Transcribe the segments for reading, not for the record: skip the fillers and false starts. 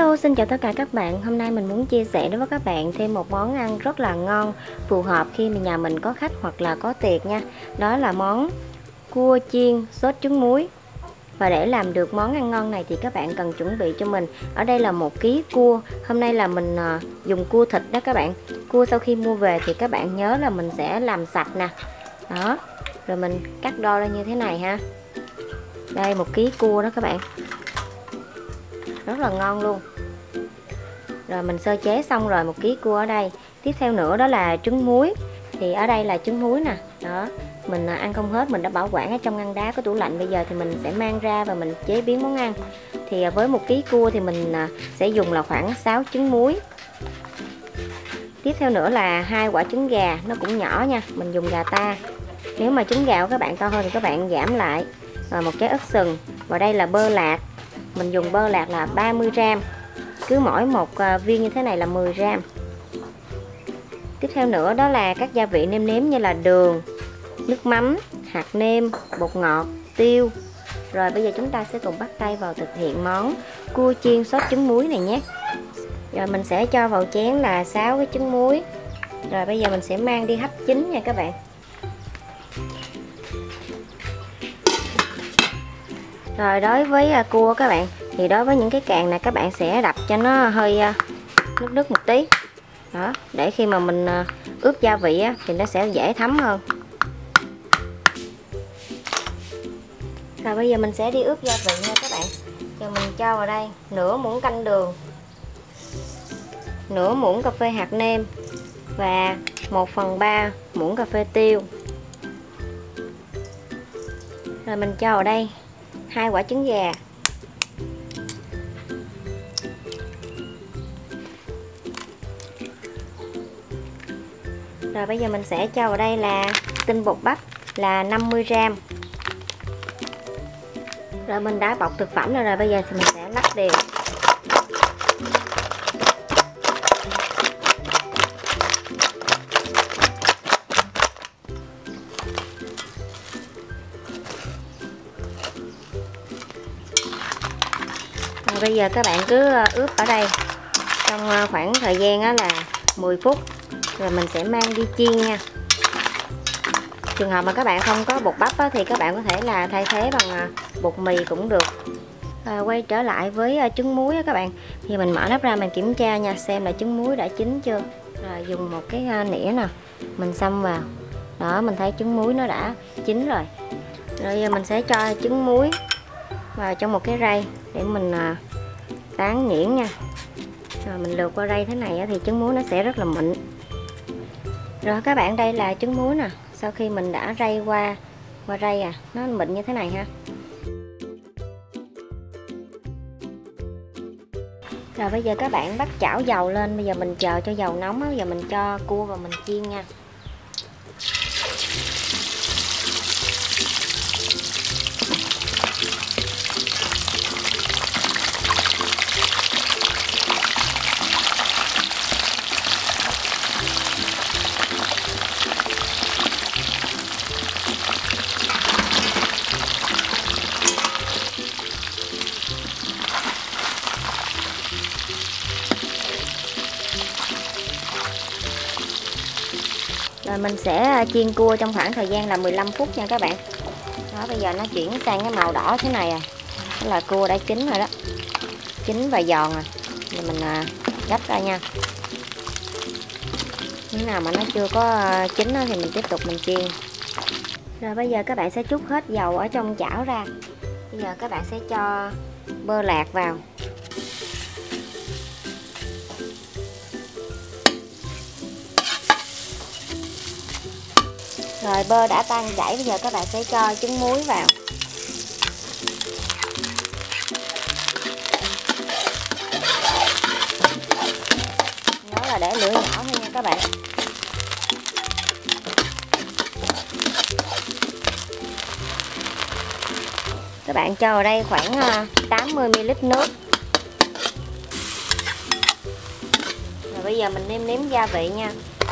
Hello, xin chào tất cả các bạn. Hôm nay mình muốn chia sẻ đối với các bạn thêm một món ăn rất là ngon, phù hợp khi mà nhà mình có khách hoặc là có tiệc nha. Đó là món cua chiên sốt trứng muối. Và để làm được món ăn ngon này thì các bạn cần chuẩn bị cho mình. Ở đây là 1 kg cua. Hôm nay là mình dùng cua thịt đó các bạn. Cua sau khi mua về thì các bạn nhớ là mình sẽ làm sạch nè. Đó. Rồi mình cắt đôi ra như thế này ha. Đây 1 kg cua đó các bạn. Rất là ngon luôn. Rồi mình sơ chế xong rồi 1 kg cua ở đây. Tiếp theo nữa đó là trứng muối. Thì ở đây là trứng muối nè. Đó. Mình ăn không hết, mình đã bảo quản ở trong ngăn đá có tủ lạnh. Bây giờ thì mình sẽ mang ra và mình chế biến món ăn. Thì với 1 kg cua thì mình sẽ dùng là khoảng 6 trứng muối. Tiếp theo nữa là 2 quả trứng gà, nó cũng nhỏ nha. Mình dùng gà ta. Nếu mà trứng gà của các bạn to hơn thì các bạn giảm lại. Rồi 1 trái ớt sừng. Và đây là bơ lạc. Mình dùng bơ lạc là 30g. Cứ mỗi một viên như thế này là 10g. Tiếp theo nữa đó là các gia vị nêm nếm như là đường, nước mắm, hạt nêm, bột ngọt, tiêu. Rồi bây giờ chúng ta sẽ cùng bắt tay vào thực hiện món cua chiên sốt trứng muối này nhé. Rồi mình sẽ cho vào chén là 6 cái trứng muối. Rồi bây giờ mình sẽ mang đi hấp chín nha các bạn. Rồi đối với cua các bạn, thì đối với những cái càng này các bạn sẽ đập cho nó hơi nước nước một tí. Đó, để khi mà mình ướp gia vị á, thì nó sẽ dễ thấm hơn. Rồi bây giờ mình sẽ đi ướp gia vị nha các bạn. Rồi mình cho vào đây nửa muỗng canh đường, nửa muỗng cà phê hạt nêm và 1/3 muỗng cà phê tiêu. Rồi mình cho vào đây 2 quả trứng gà. Rồi bây giờ mình sẽ cho vào đây là tinh bột bắp là 50g. Rồi mình đã bọc thực phẩm rồi, bây giờ thì mình sẽ lắc đều. Rồi bây giờ các bạn cứ ướp ở đây trong khoảng thời gian là 10 phút. Rồi mình sẽ mang đi chiên nha. Trường hợp mà các bạn không có bột bắp á, thì các bạn có thể là thay thế bằng bột mì cũng được. Quay trở lại với trứng muối á các bạn. Thì mình mở nắp ra mình kiểm tra nha, xem là trứng muối đã chín chưa. Rồi dùng một cái nĩa nè, mình xăm vào. Đó, mình thấy trứng muối nó đã chín rồi. Rồi giờ mình sẽ cho trứng muối vào trong một cái rây để mình tán nhuyễn nha. Rồi mình lượt qua rây thế này á, thì trứng muối nó sẽ rất là mịn. Rồi các bạn, đây là trứng muối nè. Sau khi mình đã rây qua rây nó mịn như thế này ha. Rồi bây giờ các bạn bắt chảo dầu lên. Bây giờ mình chờ cho dầu nóng á. Bây giờ mình cho cua vào mình chiên nha. Rồi mình sẽ chiên cua trong khoảng thời gian là 15 phút nha các bạn. Đó, bây giờ nó chuyển sang cái màu đỏ thế này Đó là cua đã chín rồi đó. Chín và giòn rồi. Giờ mình gấp ra nha. Nếu nào mà nó chưa có chín thì mình tiếp tục mình chiên. Rồi bây giờ các bạn sẽ trút hết dầu ở trong chảo ra. Bây giờ các bạn sẽ cho bơ lạc vào. Rồi bơ đã tan chảy, bây giờ các bạn sẽ cho trứng muối vào. Nhớ là để lửa nhỏ thôi nha các bạn. Các bạn cho vào đây khoảng 80ml nước. Rồi bây giờ mình nêm nếm gia vị nha.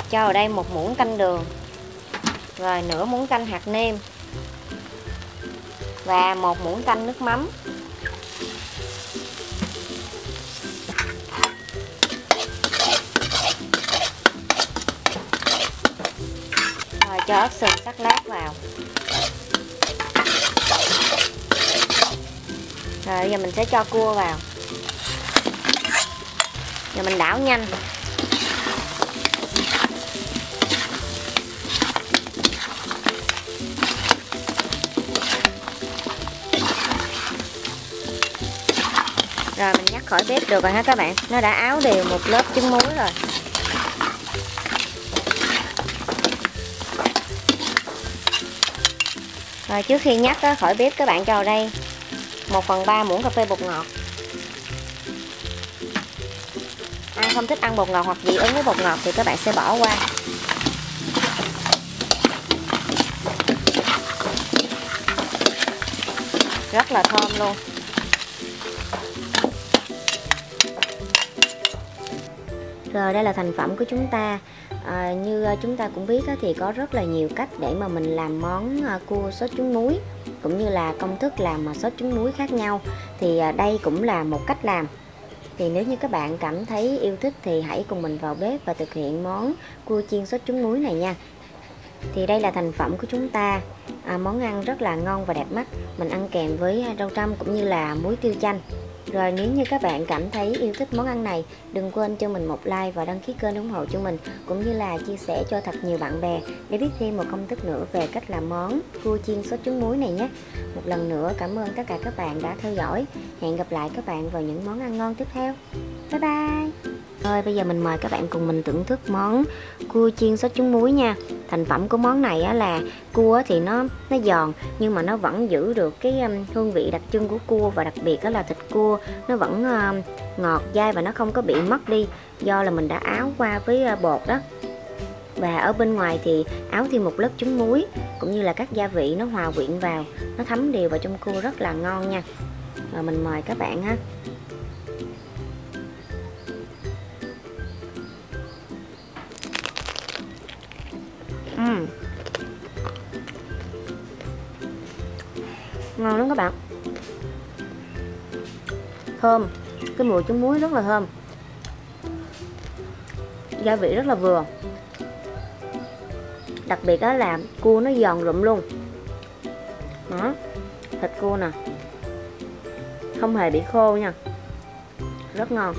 Cho vào đây 1 muỗng canh đường. Rồi nửa muỗng canh hạt nêm. Và 1 muỗng canh nước mắm. cho ớt sừng sắc lát vào. Rồi bây giờ mình sẽ cho cua vào. Giờ mình đảo nhanh. Rồi mình nhắc khỏi bếp được rồi ha các bạn. Nó đã áo đều một lớp trứng muối rồi. Rồi trước khi nhắc khỏi bếp các bạn cho vào đây 1/3 muỗng cà phê bột ngọt. Ai không thích ăn bột ngọt hoặc dị ứng với bột ngọt thì các bạn sẽ bỏ qua. Rất là thơm luôn. Rồi đây là thành phẩm của chúng ta. Như chúng ta cũng biết thì có rất là nhiều cách để mà mình làm món cua sốt trứng muối, cũng như là công thức làm sốt trứng muối khác nhau. Thì đây cũng là một cách làm. Thì nếu như các bạn cảm thấy yêu thích thì hãy cùng mình vào bếp và thực hiện món cua chiên sốt trứng muối này nha. Thì đây là thành phẩm của chúng ta. Món ăn rất là ngon và đẹp mắt. Mình ăn kèm với rau trăm cũng như là muối tiêu chanh. Rồi nếu như các bạn cảm thấy yêu thích món ăn này, đừng quên cho mình một like và đăng ký kênh ủng hộ cho mình, cũng như là chia sẻ cho thật nhiều bạn bè để biết thêm một công thức nữa về cách làm món cua chiên sốt trứng muối này nhé. Một lần nữa cảm ơn tất cả các bạn đã theo dõi. Hẹn gặp lại các bạn vào những món ăn ngon tiếp theo. Bye bye. Rồi bây giờ mình mời các bạn cùng mình thưởng thức món cua chiên sốt trứng muối nha. Thành phẩm của món này là cua thì nó giòn nhưng mà nó vẫn giữ được cái hương vị đặc trưng của cua, và đặc biệt đó là thịt cua nó vẫn ngọt dai và nó không có bị mất đi do là mình đã áo qua với bột đó. Và ở bên ngoài thì áo thêm một lớp trứng muối cũng như là các gia vị nó hòa quyện vào, nó thấm đều vào trong cua rất là ngon nha. Rồi mình mời các bạn ha. Ngon lắm các bạn. Thơm, cái mùi trứng muối rất là thơm. Gia vị rất là vừa. Đặc biệt đó là cua nó giòn rụm luôn. Đó, thịt cua nè, không hề bị khô nha. Rất ngon.